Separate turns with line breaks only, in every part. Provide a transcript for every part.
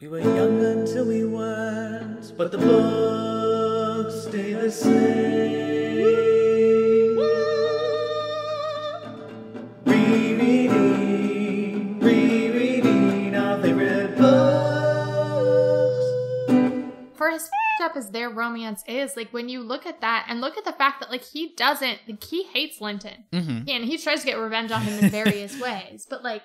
We were young until we weren't, but the books stay the same. Rereading our favorite books.
For as f***ed up as their romance is, like, when you look at that and look at the fact that, like, he hates Linton.
Mm-hmm.
And he tries to get revenge on him in various ways. But, like,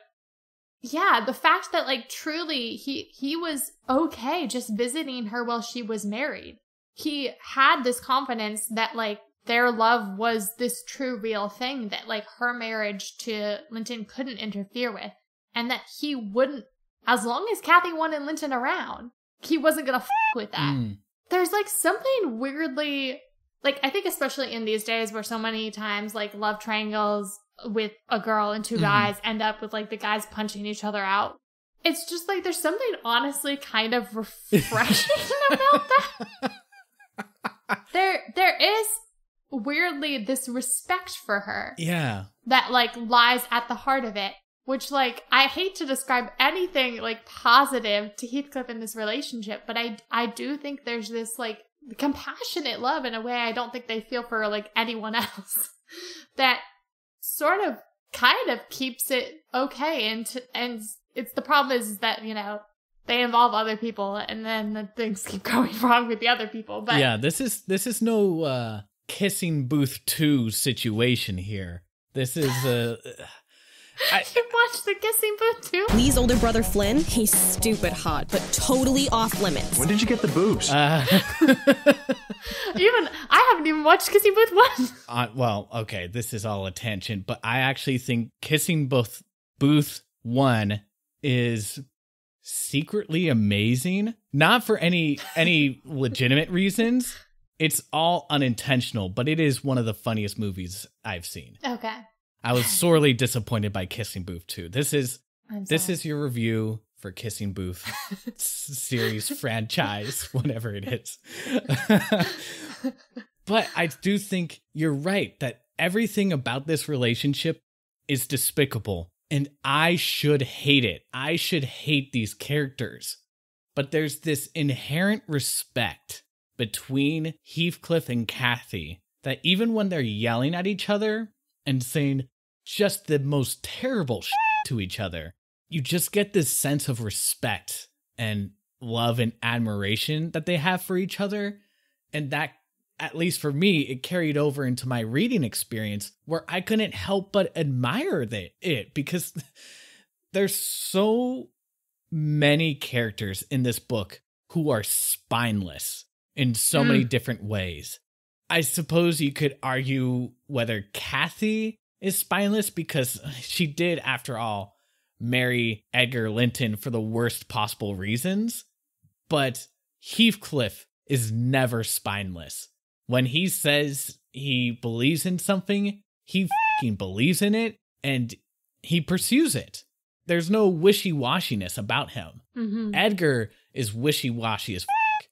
yeah, the fact that, like, truly he was okay just visiting her while she was married. He had this confidence that, like, their love was this true, real thing that, like, her marriage to Linton couldn't interfere with. And that he wouldn't, as long as Kathy wanted Linton around, he wasn't gonna f*** with that. There's, like, something weirdly, like, I think especially in these days where so many times, like, love triangles with a girl and two guys end up with, like, the guys punching each other out. It's just, like, there's something honestly kind of refreshing about that. There is weirdly this respect for her.
Yeah.
That, like, lies at the heart of it. Which, like, I hate to describe anything, like, positive to Heathcliff in this relationship, but I do think there's this, like, compassionate love in a way I don't think they feel for, like, anyone else. That sort of kind of keeps it okay. And it's the problem is that, you know, they involve other people and then things keep going wrong with the other people. But
yeah, this is no Kissing Booth 2 situation here. This is
You watched The Kissing Booth too?
Lee's older brother Flynn, he's stupid hot, but totally off limits.
When did you get the boobs?
I haven't even watched Kissing Booth 1.
Well, okay, this is all a tangent, but I actually think Kissing Booth 1 is secretly amazing. Not for any legitimate reasons. It's all unintentional, but it is one of the funniest movies I've seen.
Okay.
I was sorely disappointed by Kissing Booth 2. This is your review for Kissing Booth series franchise, whatever it is. But I do think you're right that everything about this relationship is despicable, and I should hate it. I should hate these characters. But there's this inherent respect between Heathcliff and Kathy that even when they're yelling at each other and saying just the most terrible shit to each other, you just get this sense of respect and love and admiration that they have for each other. And that, at least for me, it carried over into my reading experience where I couldn't help but admire it because there's so many characters in this book who are spineless in so many different ways. I suppose you could argue whether Kathy is spineless because she did, after all, marry Edgar Linton for the worst possible reasons. But Heathcliff is never spineless. When he says he believes in something, he fucking believes in it and he pursues it. There's no wishy-washiness about him. Mm-hmm. Edgar is wishy-washy as fuck.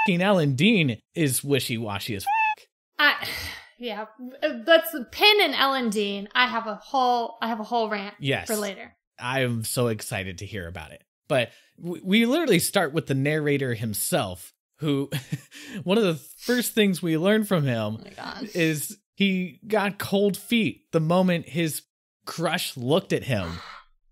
Fucking Ellen Dean is wishy-washy as fuck.
Yeah, that's Pin and Ellen Dean. I have a whole rant for later.
I'm so excited to hear about it. But we literally start with the narrator himself, who one of the first things we learn from him is he got cold feet the moment his crush looked at him.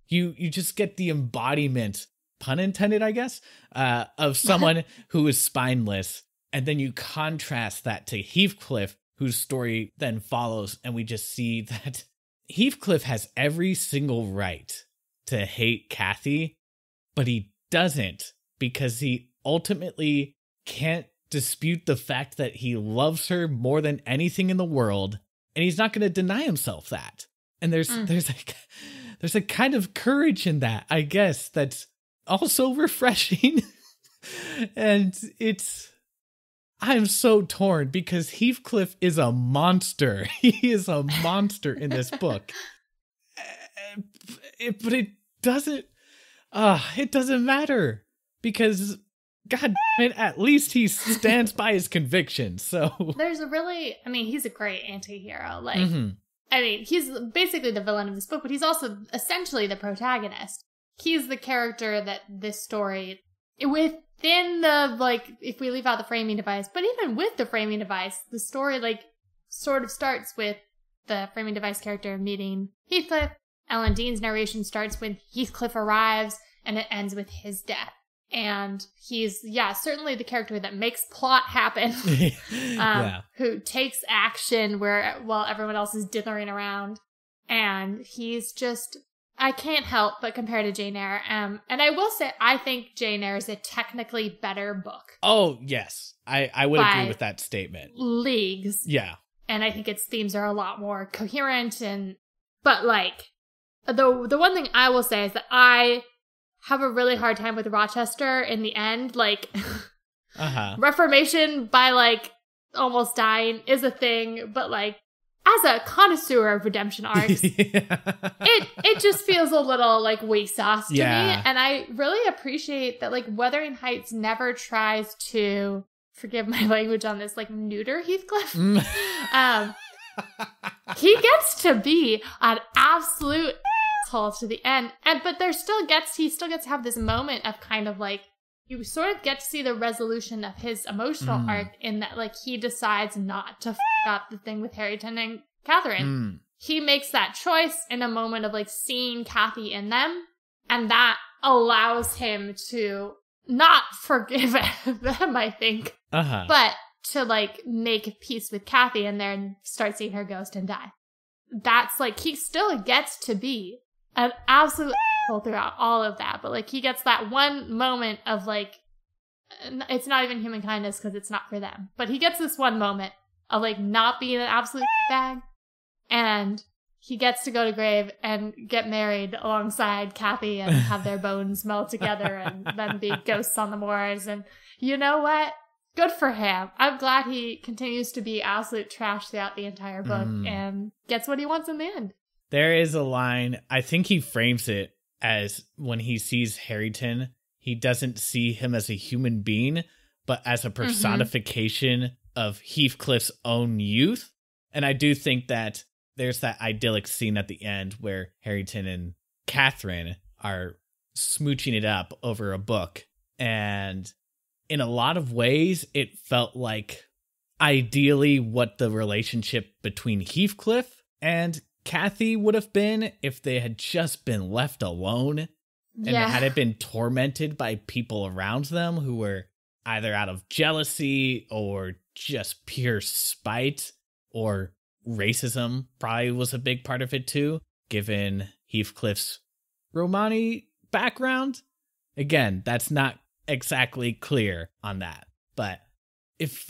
You just get the embodiment, pun intended, I guess, of someone who is spineless. And then you contrast that to Heathcliff, whose story then follows, and we just see that Heathcliff has every single right to hate Kathy, but he doesn't because he ultimately can't dispute the fact that he loves her more than anything in the world, and he's not going to deny himself that. And there's a kind of courage in that, I guess, that's also refreshing. And I'm so torn because Heathcliff is a monster. He is a monster in this book. But it doesn't matter because, God damn it, at least he stands by his convictions. So
he's a great anti-hero. Like, I mean, he's basically the villain of this book, but he's also essentially the protagonist. He's the character that this story within the, like, if we leave out the framing device, but even with the framing device, the story, like, sort of starts with the framing device character meeting Heathcliff. Ellen Dean's narration starts when Heathcliff arrives, and it ends with his death. And he's, certainly the character that makes plot happen, who takes action while everyone else is dithering around. And he's just, I can't help but compare to Jane Eyre. And I will say, I think Jane Eyre is a technically better book.
Oh, yes. I would agree with that statement.
Leagues.
Yeah.
And I think its themes are a lot more coherent. But like, the one thing I will say is that I have a really hard time with Rochester in the end. Like, Reformation by, like, almost dying is a thing, but, like, as a connoisseur of redemption arcs, it just feels a little like waste sauce to me. And I really appreciate that, like, Wuthering Heights never tries to, forgive my language on this, like, neuter Heathcliff. He gets to be an absolute asshole to the end, but he still gets to have this moment of kind of like, you sort of get to see the resolution of his emotional arc in that, like, he decides not to up the thing with Harrington and Catherine. He makes that choice in a moment of, like, seeing Kathy in them, and that allows him to not forgive them, I think, but to, like, make peace with Kathy and then start seeing her ghost and die. That's, like, he still gets to be an absolute asshole throughout all of that, but, like, he gets that one moment of, like, it's not even human kindness because it's not for them, but he gets this one moment of, like, not being an absolute bag, and he gets to go to grave and get married alongside Kathy and have their bones meld together and then be ghosts on the moors. And you know what? Good for him. I'm glad he continues to be absolute trash throughout the entire book and gets what he wants in the end.
There is a line, I think he frames it as when he sees Harrington, he doesn't see him as a human being, but as a personification of Heathcliff's own youth. And I do think that there's that idyllic scene at the end where Harrington and Catherine are smooching it up over a book. And in a lot of ways, it felt like ideally what the relationship between Heathcliff and Kathy would have been if they had just been left alone and had it been tormented by people around them who were either out of jealousy or just pure spite, or racism probably was a big part of it too, given Heathcliff's Romani background. Again, that's not exactly clear on that, but if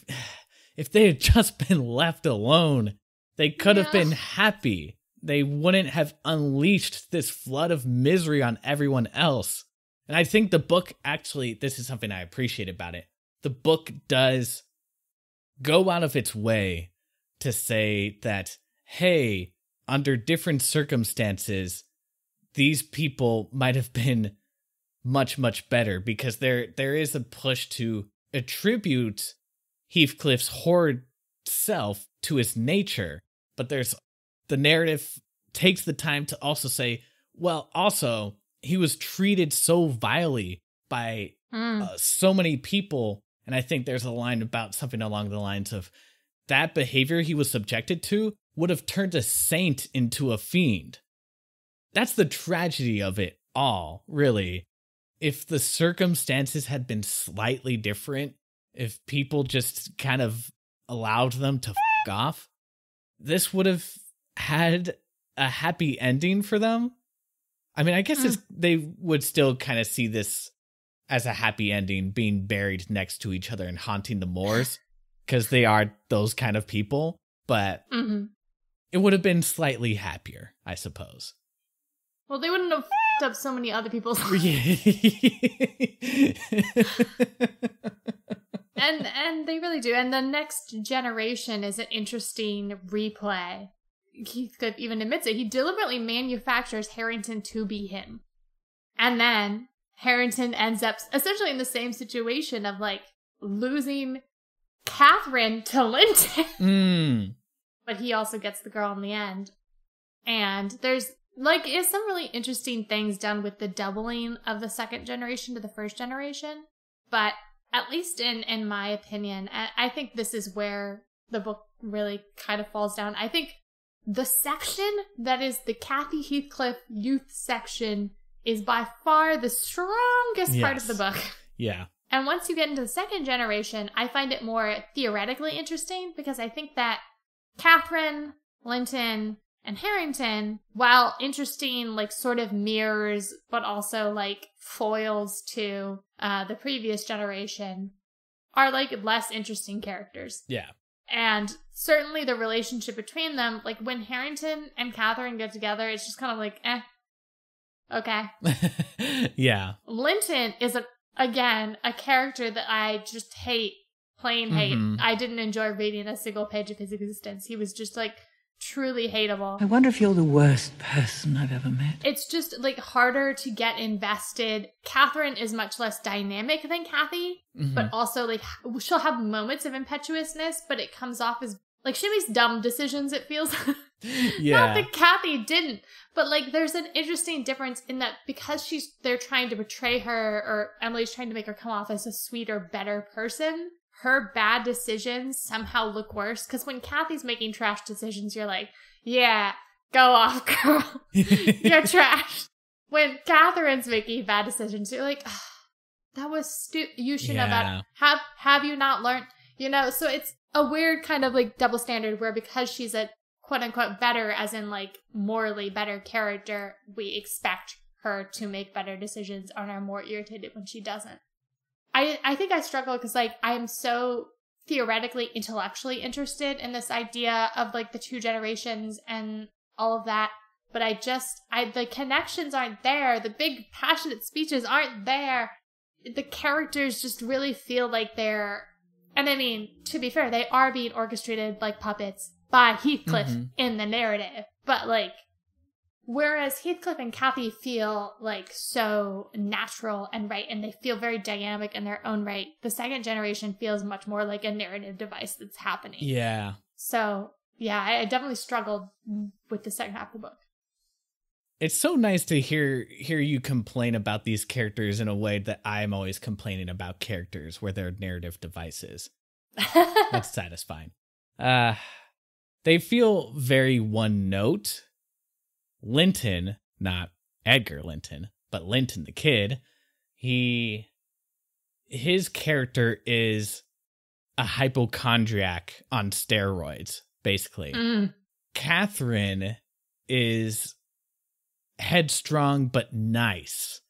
they had just been left alone, they could have been happy. They wouldn't have unleashed this flood of misery on everyone else. And I think the book actually, this is something I appreciate about it. The book does go out of its way to say that, hey, under different circumstances, these people might have been much, much better, because there is a push to attribute Heathcliff's horrid self to his nature. But the narrative takes the time to also say, well, also, he was treated so vilely by so many people. And I think there's a line about something along the lines of that behavior he was subjected to would have turned a saint into a fiend. That's the tragedy of it all, really. If the circumstances had been slightly different, if people just kind of allowed them to f*** off, this would have had a happy ending for them. I mean, I guess they would still kind of see this as a happy ending, being buried next to each other and haunting the moors, because they are those kind of people. But it would have been slightly happier, I suppose.
Well, they wouldn't have f***ed up so many other people's lives. And they really do. And the next generation is an interesting replay. Heathcliff even admits it. He deliberately manufactures Harrington to be him. And then Harrington ends up essentially in the same situation of, like, losing Catherine to Linton. But he also gets the girl in the end. And there's, like, is some really interesting things done with the doubling of the second generation to the first generation. But at least in my opinion, I think this is where the book really kind of falls down. I think the section that is the Kathy Heathcliff youth section is by far the strongest part of the book.
Yeah.
And once you get into the second generation, I find it more theoretically interesting because I think that Catherine, Linton, and Harrington, while interesting, like sort of mirrors, but also like foils to the previous generation, are like less interesting characters.
Yeah.
And certainly the relationship between them, like when Harrington and Catherine get together, it's just kind of like, okay.
Yeah.
Linton is again a character that I just hate, plain hate.
Mm-hmm.
I didn't enjoy reading a single page of his existence. He was just like truly hateable.
I wonder if you're the worst person I've ever met.
It's just like harder to get invested. Catherine is much less dynamic than Kathy, but also like she'll have moments of impetuousness, but it comes off as like she makes dumb decisions, it feels.
Yeah.
Not that Kathy didn't, but like there's an interesting difference in that because they're trying to portray her, or Emily's trying to make her come off as a sweeter, better person. Her bad decisions somehow look worse. Because when Kathy's making trash decisions, you're like, yeah, go off, girl. You're trash. When Catherine's making bad decisions, you're like, oh, that was stupid. You should know that. Have you not learned? You know, so it's a weird kind of like double standard where because she's a quote unquote better, as in like morally better character, we expect her to make better decisions and are more irritated when she doesn't. I think I struggle because like I'm so theoretically, intellectually interested in this idea of like the two generations and all of that. But the connections aren't there. The big passionate speeches aren't there. The characters just really feel like they're, and I mean, to be fair, they are being orchestrated like puppets by Heathcliff in the narrative. But like, whereas Heathcliff and Kathy feel like so natural and right, and they feel very dynamic in their own right, the second generation feels much more like a narrative device that's happening.
Yeah.
So, yeah, I definitely struggled with the second half of the book.
It's so nice to hear you complain about these characters in a way that I'm always complaining about characters where they're narrative devices. That's satisfying. They feel very one note. Linton, not Edgar Linton, but Linton the kid, his character is a hypochondriac on steroids, basically. Catherine is headstrong but nice,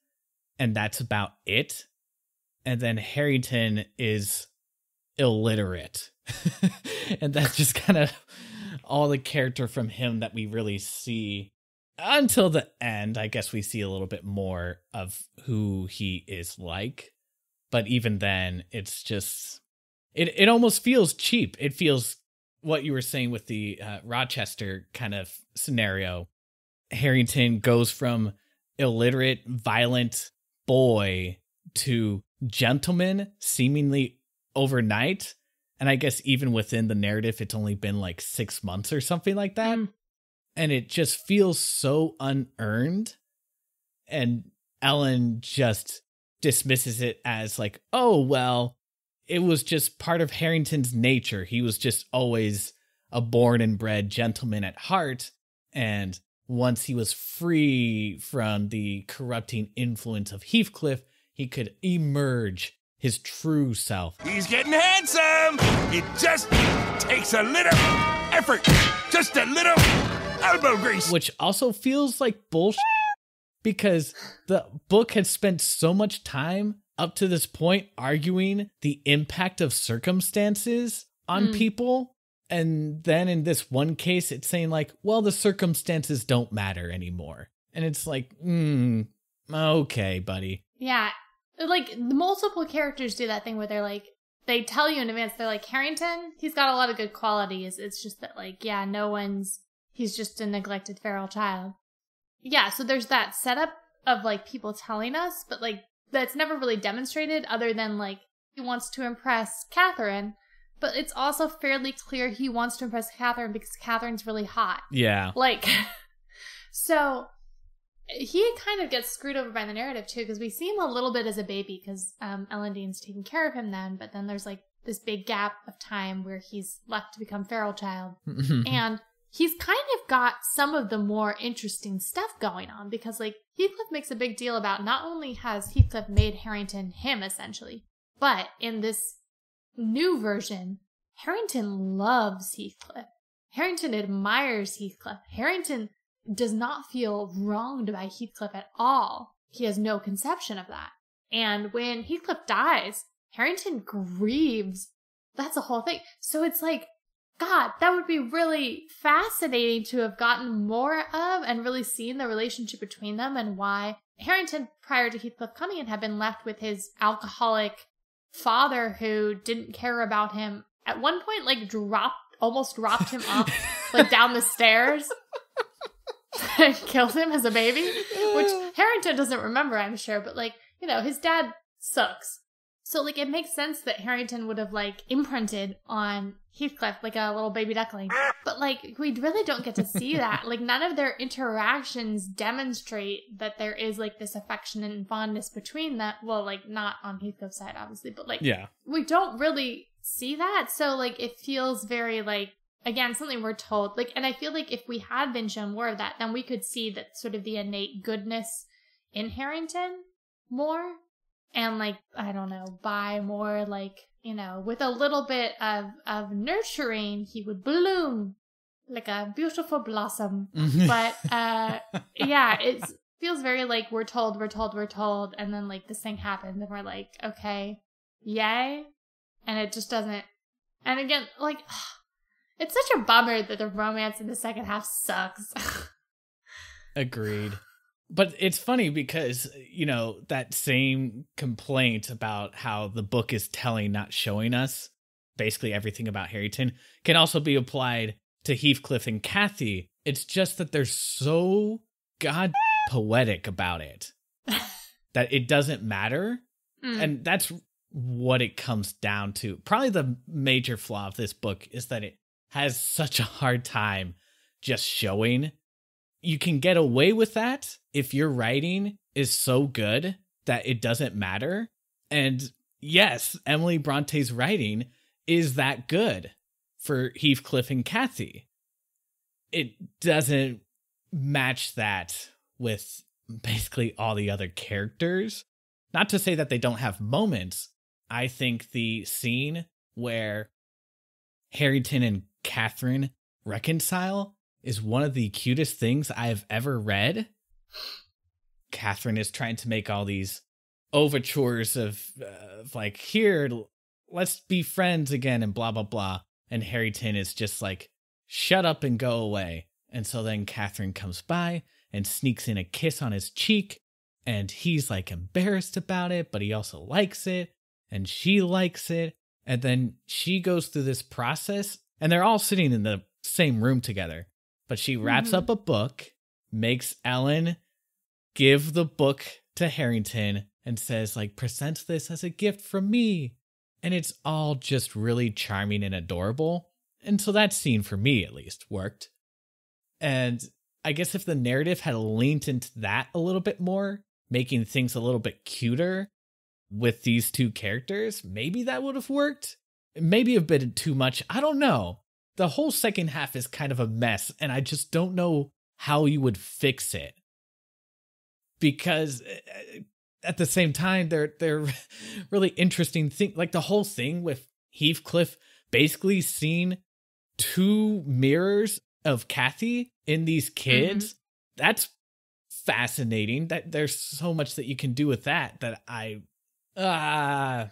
and that's about it. And then Harrington is illiterate. And that's just kind of all the character from him that we really see until the end. I guess we see a little bit more of who he is like. But even then, it's just, it almost feels cheap. It feels what you were saying with the Rochester kind of scenario. Harrington goes from illiterate, violent boy to gentleman seemingly overnight. And I guess even within the narrative, it's only been like 6 months or something like that. And it just feels so unearned. And Ellen just dismisses it as like, oh, well, it was just part of Harrington's nature. He was just always a born and bred gentleman at heart. And once he was free from the corrupting influence of Heathcliff, he could emerge his true self.
He's getting handsome. It just takes a little effort. Just a little elbow grease.
Which also feels like bullshit, because the book had spent so much time up to this point arguing the impact of circumstances on people. And then in this one case, it's saying like, well, the circumstances don't matter anymore. And it's like, okay, buddy.
Yeah. Like, multiple characters do that thing where they're like, they tell you in advance, they're like, Harrington, he's got a lot of good qualities. It's just that, like, yeah, he's just a neglected feral child. Yeah, so there's that setup of, like, people telling us, but, like, that's never really demonstrated other than, like, he wants to impress Catherine, but it's also fairly clear he wants to impress Catherine because Catherine's really hot.
Yeah.
Like, so he kind of gets screwed over by the narrative too, because we see him a little bit as a baby because Ellen Dean's taking care of him then, but then there's like this big gap of time where he's left to become feral child. And he's kind of got some of the more interesting stuff going on because like Heathcliff makes a big deal about not only has Heathcliff made Harrington him essentially, but in this new version, Harrington loves Heathcliff. Harrington admires Heathcliff. Harrington does not feel wronged by Heathcliff at all. He has no conception of that. And when Heathcliff dies, Harrington grieves. That's the whole thing. So it's like, God, that would be really fascinating to have gotten more of and really seen the relationship between them and why Harrington, prior to Heathcliff coming in, had been left with his alcoholic father who didn't care about him. At one point, like, almost dropped him off, like, down the stairs and killed him as a baby, which Harrington doesn't remember, I'm sure, but, like, you know, his dad sucks. So, like, it makes sense that Harrington would have, like, imprinted on Heathcliff like a little baby duckling. But, like, we really don't get to see that. Like, none of their interactions demonstrate that there is, like, this affection and fondness between them. Well, like, not on Heathcliff's side, obviously, but, like, we don't really see that. So, like, it feels very, like, again, something we're told. Like, and I feel like if we had been shown more of that, then we could see that sort of the innate goodness in Harrington more. And, like, I don't know, by more, like, you know, with a little bit of nurturing, he would bloom like a beautiful blossom. But, yeah, it feels very like we're told. And then, like, this thing happens and we're like, okay, yay. And it just doesn't. And again, like, it's such a bummer that the romance in the second half sucks.
Agreed. But it's funny because, you know, that same complaint about how the book is telling, not showing us basically everything about Harrington can also be applied to Heathcliff and Kathy. It's just that they're so god poetic about it that it doesn't matter. And that's what it comes down to. Probably the major flaw of this book is that it has such a hard time just showing. You can get away with that if your writing is so good that it doesn't matter. And yes, Emily Bronte's writing is that good for Heathcliff and Kathy. It doesn't match that with basically all the other characters. Not to say that they don't have moments. I think the scene where Harrington and Catherine reconcile is one of the cutest things I have ever read. Catherine is trying to make all these overtures of like, here, let's be friends again and blah, blah, blah. And Harrington is just like, shut up and go away. And so then Catherine comes by and sneaks in a kiss on his cheek. And he's like embarrassed about it, but he also likes it. And she likes it. And then she goes through this process and they're all sitting in the same room together. But she wraps up a book, makes Ellen give the book to Harrington and says, like, present this as a gift from me. And it's all just really charming and adorable. And so that scene, for me at least, worked. And I guess if the narrative had leaned into that a little bit more, making things a little bit cuter with these two characters, maybe that would have worked. Maybe a bit too much. I don't know. The whole second half is kind of a mess, and I just don't know how you would fix it. Because at the same time, they're really interesting things. Like the whole thing with Heathcliff basically seeing two mirrors of Kathy in these kids. That's fascinating. That there's so much that you can do with that yeah.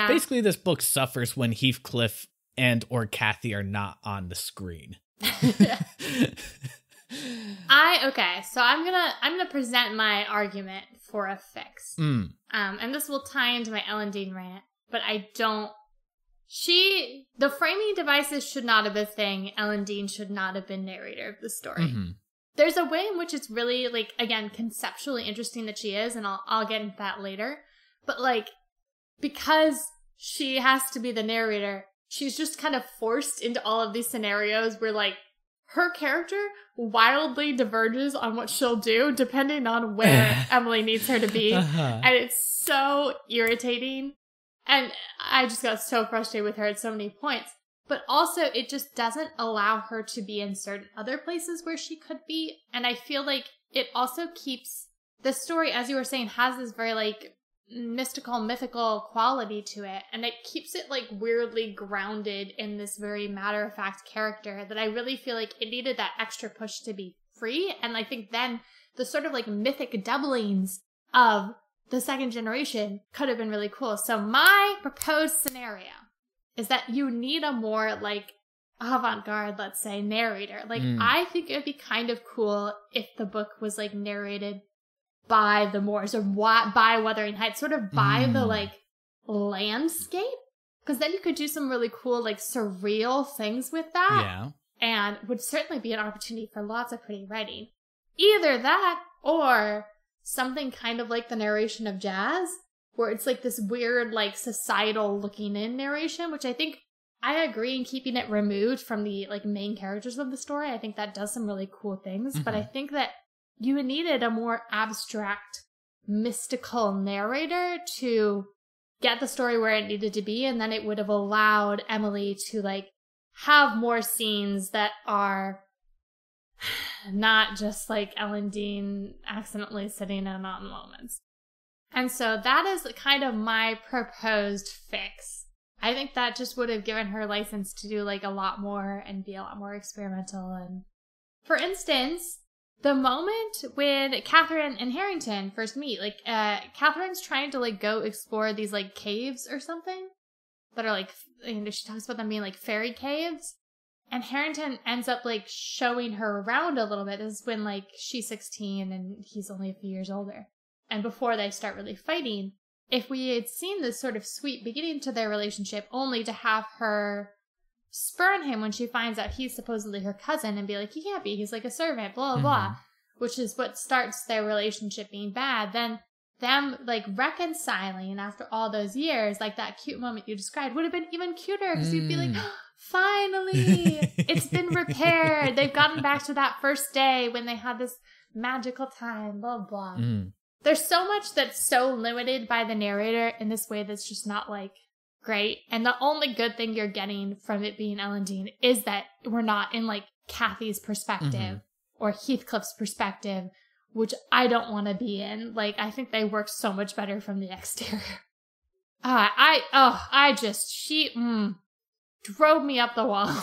Basically, this book suffers when Heathcliff and or Kathy are not on the screen.
Okay, so I'm gonna present my argument for a fix. And this will tie into my Ellen Dean rant, but the framing devices should not have been a thing. Ellen Dean should not have been narrator of the story. There's a way in which it's really, like, again, conceptually interesting that she is, and I'll get into that later. But, like, because she has to be the narrator, she's just kind of forced into all of these scenarios where, like, her character wildly diverges on what she'll do depending on where Emily needs her to be. And it's so irritating. And I just got so frustrated with her at so many points. But also, it just doesn't allow her to be in certain other places where she could be. And I feel like it also keeps the story, as you were saying, has this very, like, mystical, mythical quality to it. And it keeps it, like, weirdly grounded in this very matter-of-fact character that I really feel like it needed that extra push to be free. And I think then the sort of, like, mythic doublings of the second generation could have been really cool. So my proposed scenario is that you need a more, like, avant-garde, let's say, narrator. Like, I think it would be kind of cool if the book was, like, narrated by the Moors or by Wuthering Heights, sort of by the, like, landscape. Because then you could do some really cool, like, surreal things with that.
Yeah.
And would certainly be an opportunity for lots of pretty writing. Either that or something kind of like the narration of Jazz, where it's like this weird, like, societal looking in narration, which I think I agree in keeping it removed from the, like, main characters of the story. I think that does some really cool things, but I think that you needed a more abstract, mystical narrator to get the story where it needed to be, and then it would have allowed Emily to, like, have more scenes that are not just, like, Ellen Dean accidentally sitting in on moments. And so that is kind of my proposed fix. I think that just would have given her license to do, like, a lot more and be a lot more experimental. And for instance, the moment when Catherine and Harrington first meet, like, Catherine's trying to, like, go explore these, like, caves or something that are, like, and she talks about them being, like, fairy caves. And Harrington ends up, like, showing her around a little bit. This is when, like, she's 16 and he's only a few years older. And before they start really fighting, if we had seen this sort of sweet beginning to their relationship only to have her spurn him when she finds out he's supposedly her cousin and be like, he can't be, he's like a servant, blah, blah, blah, which is what starts their relationship being bad, then them, like, reconciling after all those years, like that cute moment you described, would have been even cuter because you'd be like, oh, finally, it's been repaired. They've gotten back to that first day when they had this magical time, blah, blah. There's so much that's so limited by the narrator in this way that's just not, like, great. And the only good thing you're getting from it being Ellen Dean is that we're not in, like, Kathy's perspective or Heathcliff's perspective, which I don't want to be in. Like, I think they work so much better from the exterior. She drove me up the wall.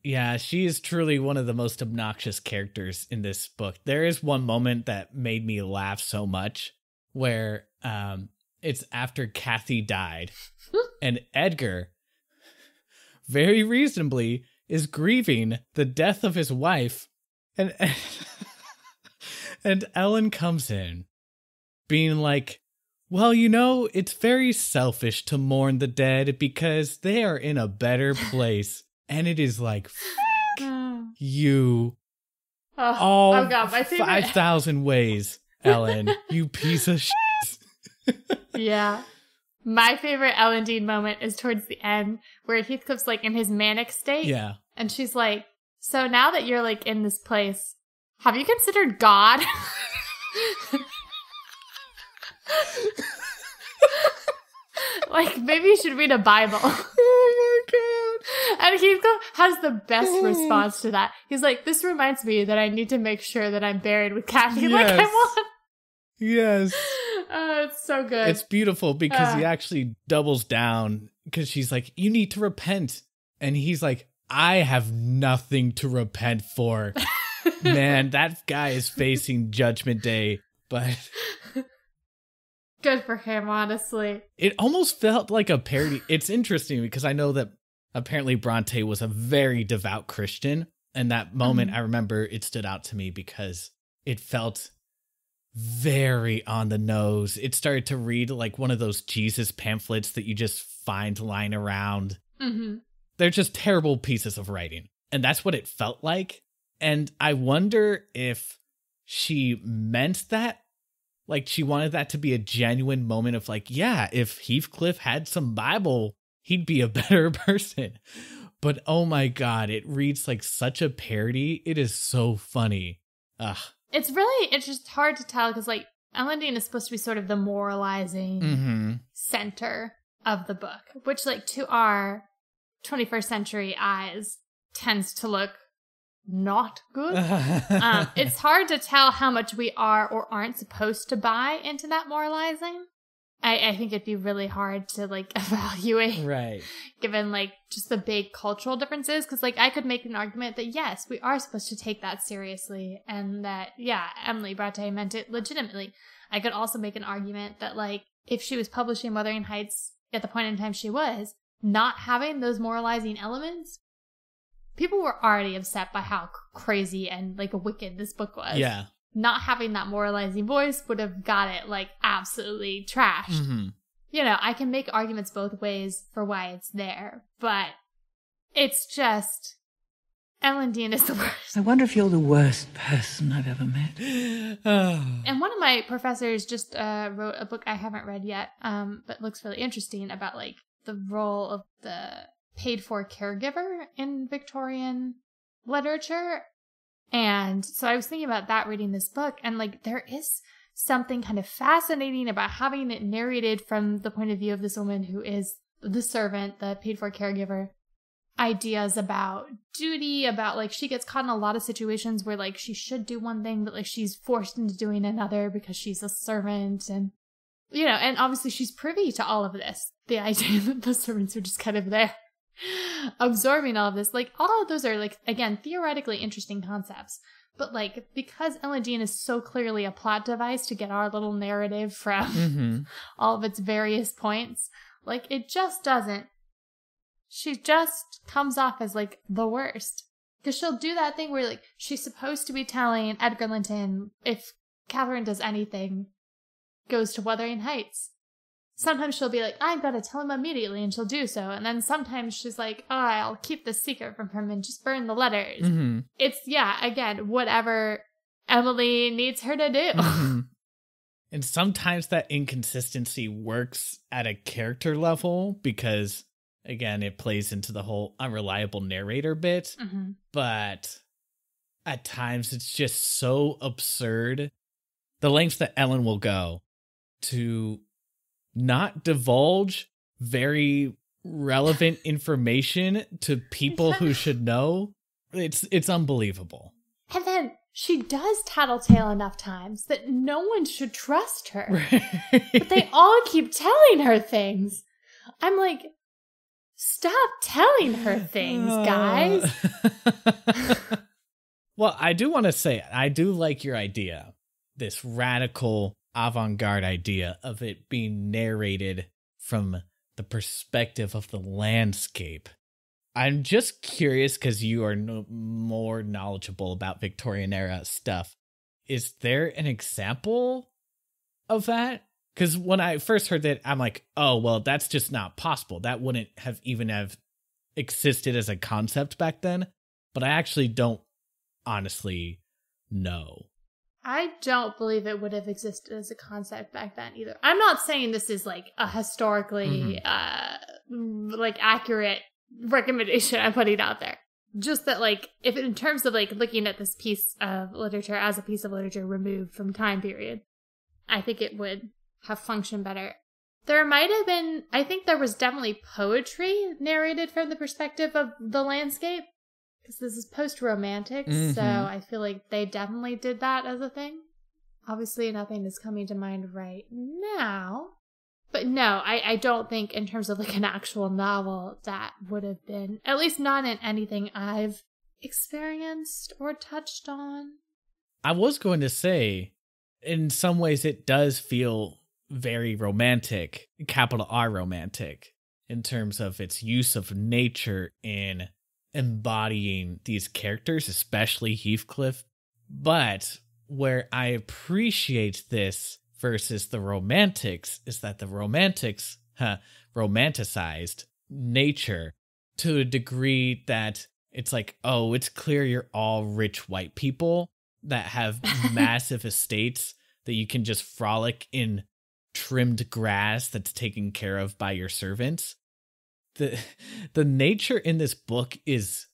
Yeah, she is truly one of the most obnoxious characters in this book. There is one moment that made me laugh so much where it's after Kathy died and Edgar very reasonably is grieving the death of his wife, and and Ellen comes in being like, well, you know, it's very selfish to mourn the dead because they are in a better place. And it is like, you, all
God, my favorite.
5,000 ways, Ellen, you piece of shit.
Yeah. My favorite Ellen Dean moment is towards the end where Heathcliff's, like, in his manic state.
Yeah.
And she's like, so now that you're, like, in this place, have you considered God? Like, maybe you should read a Bible.
Oh my God.
And Heathcliff has the best response to that. He's like, this reminds me that I need to make sure that I'm buried with Kathy.
Yes.
Like, I want.
Yes.
Oh, it's so good.
It's beautiful because he actually doubles down because she's like, you need to repent. And he's like, I have nothing to repent for. Man, that guy is facing Judgment Day, but
good for him, honestly.
It almost felt like a parody. It's interesting because I know that apparently Bronte was a very devout Christian. And that moment, I remember it stood out to me because it felt very on the nose. It started to read like one of those Jesus pamphlets that you just find lying around. They're just terrible pieces of writing. And that's what it felt like. And I wonder if she meant that. Like, she wanted that to be a genuine moment of like, yeah, if Heathcliff had some Bible he'd be a better person. But oh my God, it reads like such a parody. It is so funny. Ugh.
It's just hard to tell because like Ellen is supposed to be sort of the moralizing center of the book, which like to our 21st century eyes tends to look not good. It's hard to tell how much we are or aren't supposed to buy into that moralizing. I think it'd be really hard to like evaluate,
right?
Given like just the big cultural differences, because like I could make an argument that yes, we are supposed to take that seriously, and that yeah, Emily Bronte meant it legitimately. I could also make an argument that like if she was publishing Wuthering Heights at the point in time she was, not having those moralizing elements, people were already upset by how crazy and like wicked this book was.
Yeah.
Not having that moralizing voice would have got it like absolutely trashed. You know, I can make arguments both ways for why it's there, but it's just Ellen Dean is the worst.
I wonder if you're the worst person I've ever met.
And one of my professors just wrote a book I haven't read yet, but looks really interesting about like the role of the paid for caregiver in Victorian literature. And so I was thinking about that reading this book, and like there is something kind of fascinating about having it narrated from the point of view of this woman who is the servant, the paid for caregiver. Ideas about duty, about like she gets caught in a lot of situations where like she should do one thing, but like she's forced into doing another because she's a servant, and you know, and obviously she's privy to all of this. The idea that the servants are just kind of there absorbing all of this, like all of those are like again theoretically interesting concepts, but like because Ellen Dean is so clearly a plot device to get our little narrative from all of its various points, like it just doesn't. She just comes off as like the worst because she'll do that thing where like she's supposed to be telling Edgar Linton if Catherine does anything, goes to Wuthering Heights. Sometimes she'll be like, I'm going to tell him immediately, and she'll do so. And then sometimes she's like, oh, I'll keep this secret from him and just burn the letters. It's, yeah, again, whatever Emily needs her to do.
And sometimes that inconsistency works at a character level because, again, it plays into the whole unreliable narrator bit. But at times it's just so absurd. The lengths that Ellen will go to not divulge very relevant information to people who should know. It's unbelievable.
And then she does tattletale enough times that no one should trust her. Right. But they all keep telling her things. I'm like, stop telling her things, guys.
Well, I do want to say, I do like your idea. This radical avant-garde idea of it being narrated from the perspective of the landscape. I'm just curious because you are more knowledgeable about Victorian era stuff. Is there an example of that? Because when I first heard that, I'm like, oh, well, that's just not possible. That wouldn't have even existed as a concept back then. But I actually don't honestly know.
I don't believe it would have existed as a concept back then either. I'm not saying this is like a historically like accurate recommendation I'm putting out there. Just that like if in terms of like looking at this piece of literature as a piece of literature removed from time period, I think it would have functioned better. There might have been, I think there was definitely poetry narrated from the perspective of the landscape. Because this is post-romantic, so I feel like they definitely did that as a thing. Obviously, nothing is coming to mind right now. But no, I don't think in terms of like an actual novel that would have been, at least not in anything I've experienced or touched on.
I was going to say, in some ways it does feel very romantic, capital R romantic, in terms of its use of nature in embodying these characters, especially Heathcliff. But where I appreciate this versus the romantics is that the romantics romanticized nature to a degree that it's like, oh, it's clear you're all rich white people that have massive estates that you can just frolic in trimmed grass that's taken care of by your servants. the nature in this book is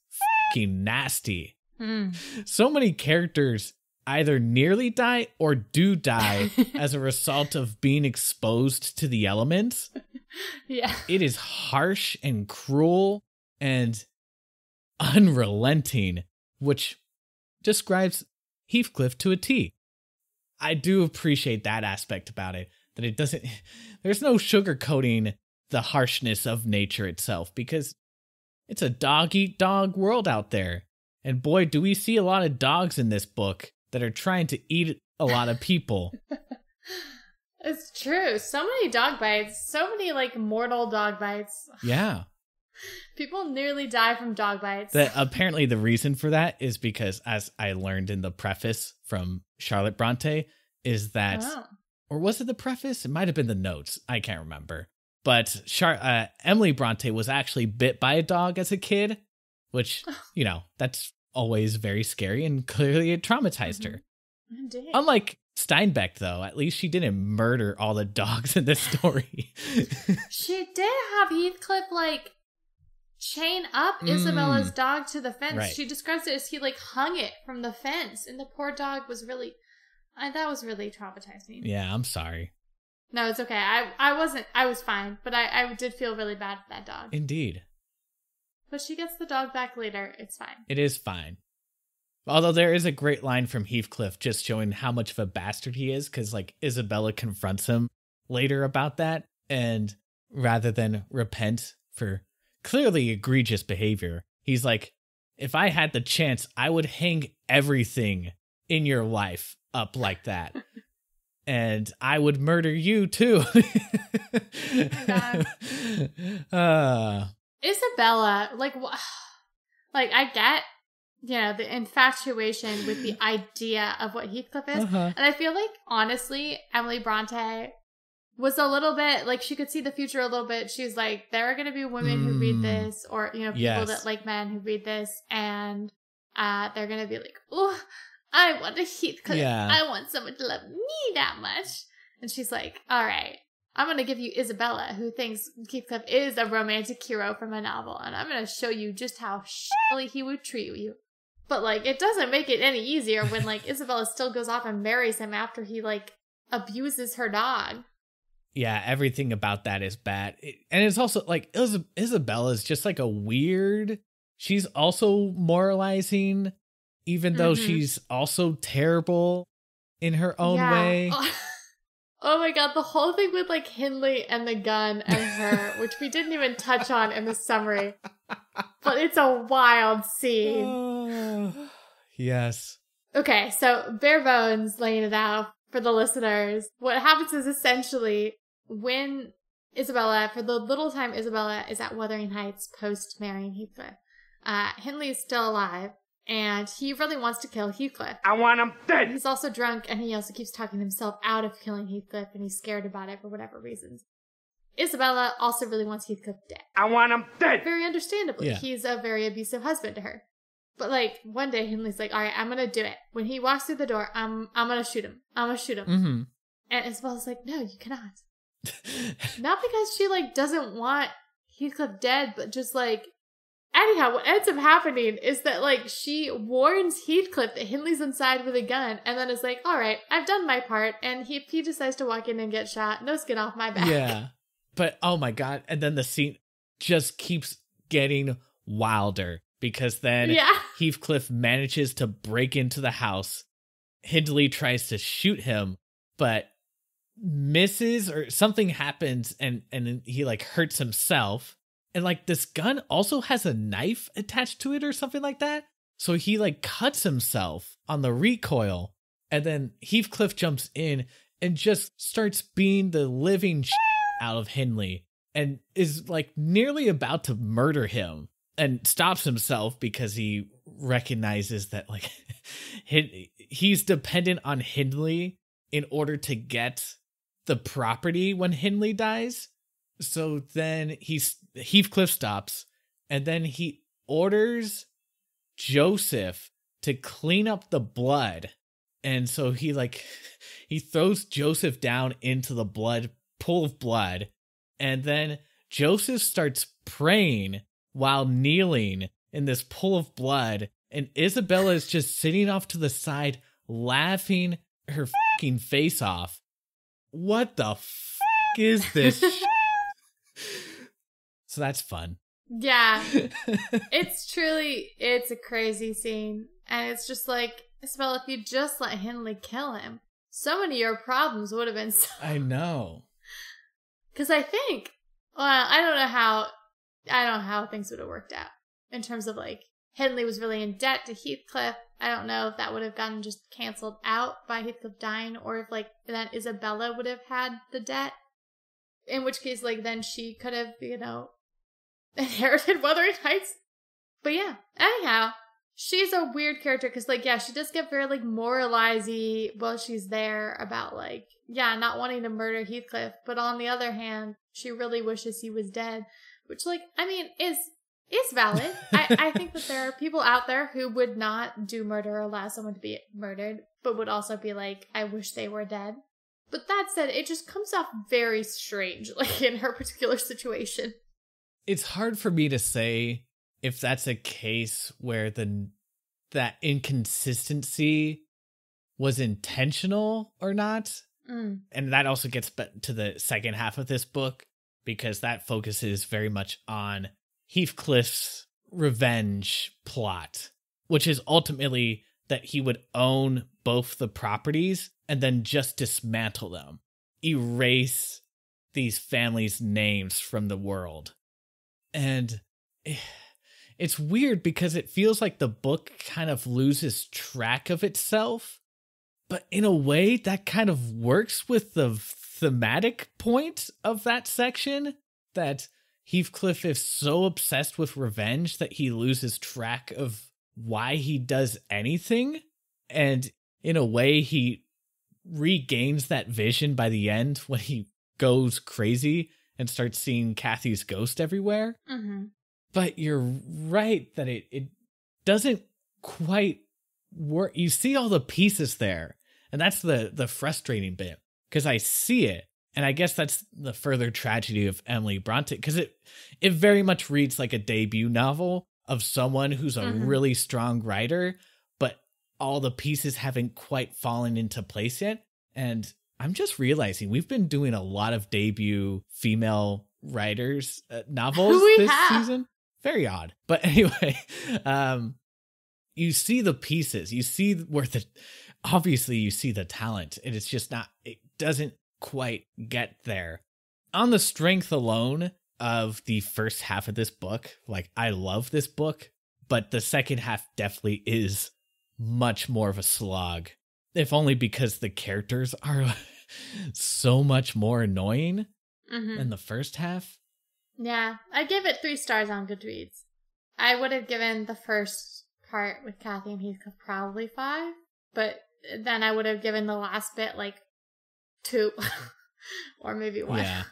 fucking nasty.
Mm.
So many characters either nearly die or do die as a result of being exposed to the elements.
Yeah.
It is harsh and cruel and unrelenting, which describes Heathcliff to a T. I do appreciate that aspect about it, that it doesn't, there's no sugarcoating the harshness of nature itself, because it's a dog-eat-dog world out there. And boy, do we see a lot of dogs in this book that are trying to eat a lot of people.
It's true. So many dog bites. So many, like, mortal dog bites.
Yeah.
People nearly die from dog bites.
Apparently the reason for that is because, as I learned in the preface from Charlotte Bronte, is that, or was it the preface? It might have been the notes. I can't remember. But Emily Bronte was actually bit by a dog as a kid, which, you know, that's always very scary, and clearly it traumatized her.
Indeed.
Unlike Steinbeck, though, at least she didn't murder all the dogs in this story.
She did have Heathcliff, like, chain up Isabella's dog to the fence.
Right.
She describes it as he, like, hung it from the fence, and the poor dog was really, that was really traumatizing.
Yeah, I'm sorry.
No, it's okay. I was fine, but I did feel really bad for that dog.
Indeed.
But she gets the dog back later. It's fine.
It is fine. Although there is a great line from Heathcliff just showing how much of a bastard he is, because, like, Isabella confronts him later about that, and rather than repent for clearly egregious behavior, he's like, if I had the chance, I would hang everything in your life up like that. And I would murder you too.
Isabella, like I get, you know, the infatuation with the idea of what Heathcliff is. And I feel like, honestly, Emily Bronte was a little bit, like, she could see the future a little bit. She's like, there are going to be women who read this, or, you know, people that like men who read this, and they're going to be like, oh, I want a Heathcliff.
Yeah.
I want someone to love me that much. And she's like, all right, I'm going to give you Isabella, who thinks Heathcliff is a romantic hero from a novel, and I'm going to show you just how shittily he would treat you. But, like, it doesn't make it any easier when, like, Isabella still goes off and marries him after he, like, abuses her dog.
Yeah, everything about that is bad. And it's also, like, Isabella is just, like, a weird... She's also moralizing, even though she's also terrible in her own way.
Oh my god, the whole thing with, like, Hindley and the gun and her, which we didn't even touch on in the summary. But it's a wild scene.
Yes.
Okay, so bare bones, laying it out for the listeners. What happens is, essentially, when Isabella, for the little time Isabella is at Wuthering Heights post-marrying Heathcliff, Hindley is still alive, and he really wants to kill Heathcliff.
I want him dead!
He's also drunk, and he also keeps talking himself out of killing Heathcliff, and he's scared about it for whatever reasons. Isabella also really wants Heathcliff dead.
I want him dead!
Very understandably.
Yeah.
He's a very abusive husband to her. But, like, one day Hindley's like, all right, I'm going to do it. When he walks through the door, I'm going to shoot him. I'm going to shoot him.
Mm-hmm.
And Isabella's like, no, you cannot. Not because she, like, doesn't want Heathcliff dead, but just, like, anyhow, what ends up happening is that, like, she warns Heathcliff that Hindley's inside with a gun, and then is like, all right, I've done my part, and he decides to walk in and get shot. No skin off my back.
Yeah. But, oh my god, and then the scene just keeps getting wilder, because then Heathcliff manages to break into the house. Hindley tries to shoot him, but misses, or something happens, and he, like, hurts himself. And, like, this gun also has a knife attached to it or something like that. So he, like, cuts himself on the recoil. And then Heathcliff jumps in and just starts beating the living out of Hindley. And is, like, nearly about to murder him. And stops himself because he recognizes that, like, he's dependent on Hindley in order to get the property when Hindley dies. So then Heathcliff stops, and then he orders Joseph to clean up the blood. And so he throws Joseph down into the pool of blood, and then Joseph starts praying while kneeling in this pool of blood, and Isabella is just sitting off to the side, laughing her fucking face off. What the fuck is this? So that's fun.
Yeah. It's a crazy scene. And it's just like, Isabella, if you just let Hindley kill him, so many of your problems would have been solved.
I know.
Because I think, well, I don't know how things would have worked out in terms of like, Hindley was really in debt to Heathcliff. I don't know if that would have gotten just canceled out by Heathcliff dying, or if like then Isabella would have had the debt. In which case, like, then she could have, inherited Wuthering Heights. But yeah, anyhow, she's a weird character because, like, yeah, she does get very, like, moralize-y while she's there about, like, yeah, not wanting to murder Heathcliff. But on the other hand, she really wishes he was dead, which, like, I mean, is valid. I think that there are people out there who would not do murder or allow someone to be murdered, but would also be like, I wish they were dead. But that said, it just comes off very strange, like, in her particular situation.
It's hard for me to say if that's a case where that inconsistency was intentional or not. And that also gets to the second half of this book, because that focuses very much on Heathcliff's revenge plot, which is ultimately that he would own both the properties and then just dismantle them, erase these families' names from the world. And it's weird because it feels like the book kind of loses track of itself, but in a way that kind of works with the thematic point of that section, that Heathcliff is so obsessed with revenge that he loses track of why he does anything. And in a way, he regains that vision by the end when he goes crazy and starts seeing Kathy's ghost everywhere. Mm-hmm. But you're right that it doesn't quite work. You see all the pieces there, and that's the frustrating bit, because I see it. And I guess that's the further tragedy of Emily Bronte, because it very much reads like a debut novel of someone who's a really strong writer, but all the pieces haven't quite fallen into place yet. And I'm just realizing we've been doing a lot of debut female writers novels this season. Very odd. But anyway, you see the pieces, you see where obviously you see the talent, and it's just not, it doesn't quite get there. On the strength alone of the first half of this book, like, I love this book, but the second half definitely is much more of a slog, if only because the characters are so much more annoying than the first half.
Yeah, I give it 3 stars on Goodreads. I would have given the first part with Kathy and Heathcliff probably 5, but then I would have given the last bit like 2 or maybe 1. Yeah.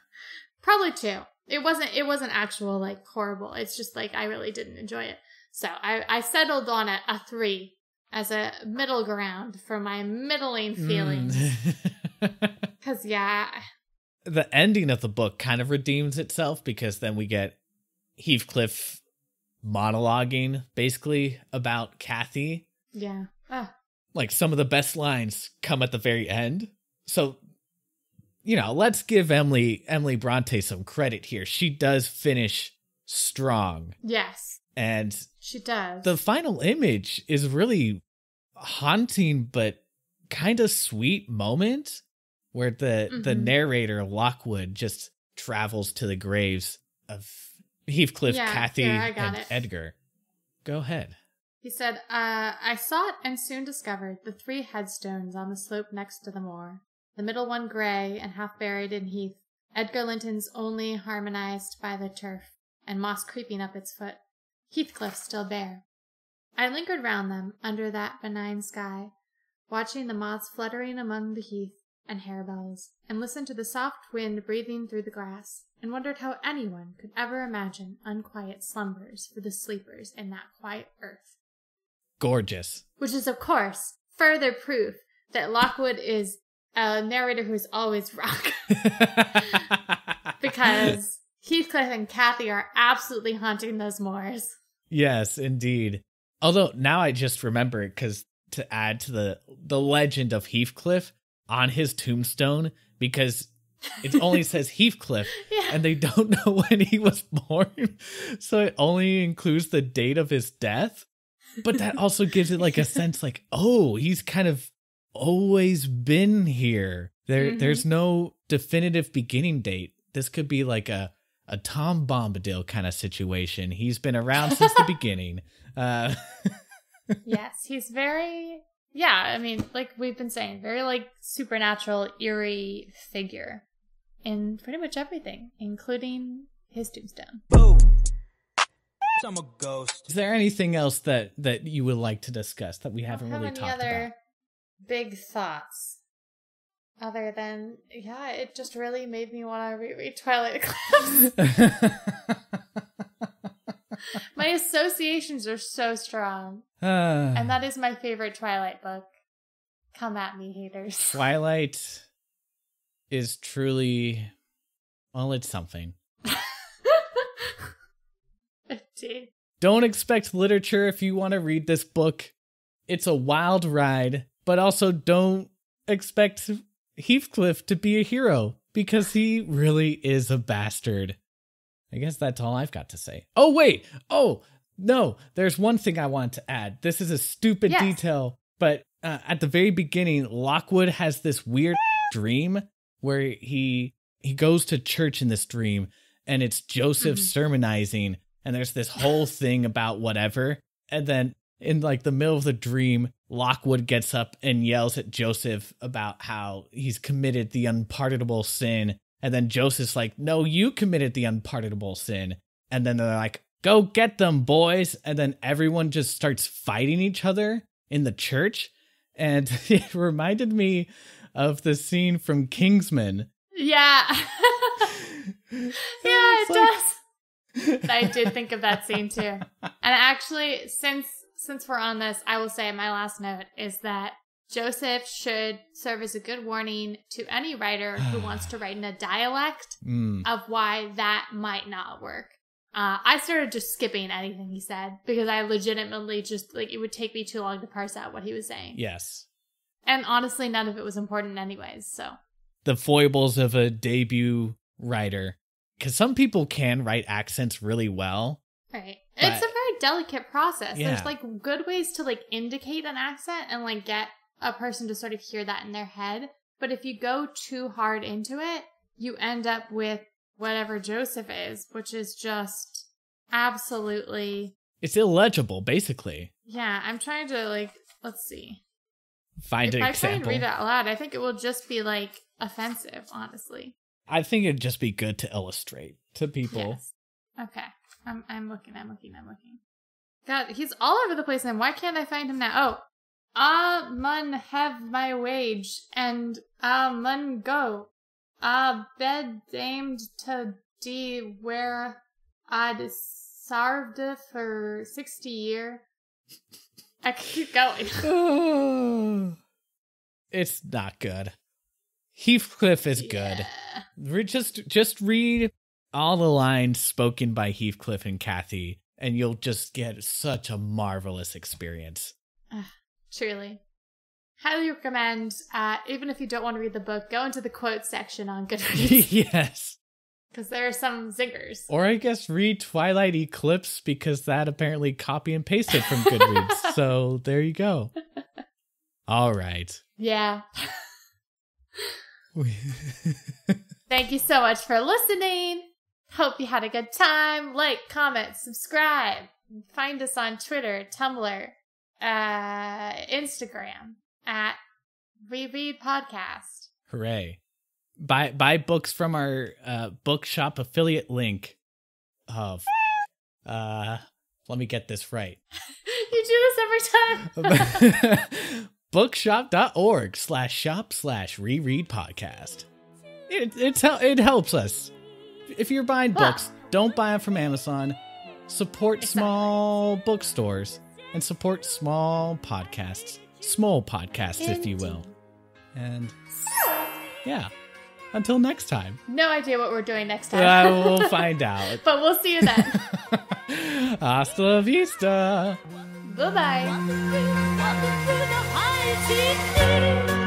Probably 2. It wasn't actual like horrible. It's just like I really didn't enjoy it. So I settled on a 3 as a middle ground for my middling feelings. Because
the ending of the book kind of redeems itself, because then we get Heathcliff monologuing basically about Kathy.
Yeah.
Like, some of the best lines come at the very end. So, let's give Emily Bronte some credit here. She does finish strong.
Yes.
And
she does.
The final image is really haunting, but kind of sweet moment where the narrator, Lockwood, just travels to the graves of Heathcliff, Kathy, and Edgar. Go ahead.
He said, I sought and soon discovered the 3 headstones on the slope next to the moor. The middle one gray and half buried in heath, Edgar Linton's only harmonized by the turf, and moss creeping up its foot. Heathcliff still bare. I lingered round them under that benign sky, watching the moths fluttering among the heath and harebells, and listened to the soft wind breathing through the grass, and wondered how anyone could ever imagine unquiet slumbers for the sleepers in that quiet earth.
Gorgeous.
Which is, of course, further proof that Lockwood is a narrator who's always wrong. Because Heathcliff and Kathy are absolutely haunting those moors.
Yes, indeed. Although now I just remember it because to add to the legend of Heathcliff on his tombstone, because it only says Heathcliff and they don't know when he was born. So it only includes the date of his death. But that also gives it like a sense like, oh, he's kind of always been here. There's no definitive beginning date. This could be like a Tom Bombadil kind of situation. He's been around since the beginning.
Yes, he's very, I mean, like we've been saying, very like supernatural, eerie figure in pretty much everything, including his tombstone.
Boom. I'm a ghost.
Is there anything else that you would like to discuss that we haven't really talked about?
Any other big thoughts? Other than, it just really made me want to reread Twilight Eclipse. My associations are so strong. And that is my favorite Twilight book. Come at me, haters.
Twilight is truly, well, it's something.
Indeed.
Don't expect literature if you want to read this book. It's a wild ride, but also don't expect Heathcliff to be a hero because he really is a bastard. I guess that's all I've got to say. Oh, wait. Oh, no. There's one thing I want to add. This is a stupid detail, but at the very beginning, Lockwood has this weird dream where he goes to church in this dream and it's Joseph sermonizing. And there's this whole thing about whatever. And then in like the middle of the dream, Lockwood gets up and yells at Joseph about how he's committed the unpardonable sin. And then Joseph's like, no, you committed the unpardonable sin. And then they're like, go get them, boys. And then everyone just starts fighting each other in the church. And it reminded me of the scene from Kingsman.
Yeah. It does. I did think of that scene too. And actually, since we're on this, I will say my last note is that Joseph should serve as a good warning to any writer who wants to write in a dialect of why that might not work. I started just skipping anything he said because I legitimately just, like, it would take me too long to parse out what he was saying.
Yes.
And honestly, none of it was important anyways, so. The
foibles of a debut writer. Because some people can write accents really well.
Right. It's a very delicate process.
Yeah.
There's like good ways to like indicate an accent and like get a person to sort of hear that in their head. But if you go too hard into it, you end up with whatever Joseph is, which is just absolutely...
It's illegible, basically.
Yeah, I'm trying to like, let's see.
Find an example.
If I try and read it out loud, I think it will just be like offensive, honestly.
I think it'd just be good to illustrate to people.
Yes. Okay. I'm looking. God, he's all over the place, and why can't I find him now? Oh. Mun have my wage, and mun go. Bed aimed to de where I'd sarved for 60 year. I can keep going.
It's not good. Heathcliff is good. Just read all the lines spoken by Heathcliff and Kathy, and you'll just get such a marvelous experience.
Truly. Highly recommend, even if you don't want to read the book, go into the quotes section on Goodreads.
Yes.
Because there are some zingers.
Or I guess read Twilight Eclipse, because that apparently copy and pasted from Goodreads. So there you go. All right.
Yeah. Thank you so much for listening. Hope you had a good time. Like, comment, subscribe. Find us on Twitter, Tumblr, Instagram at Reread Podcast.
Hooray. Buy books from our bookshop affiliate link. Let me get this right.
You do this every time.
bookshop.org/shop/reread podcast. It helps us. If you're buying books, don't buy them from Amazon. Support small bookstores and support small podcasts. Small podcasts, if you will. And yeah. Until next time.
No idea what we're doing next time.
We'll find out.
But we'll see you then.
Hasta la vista.
Bye-bye.
Walking through the high seas.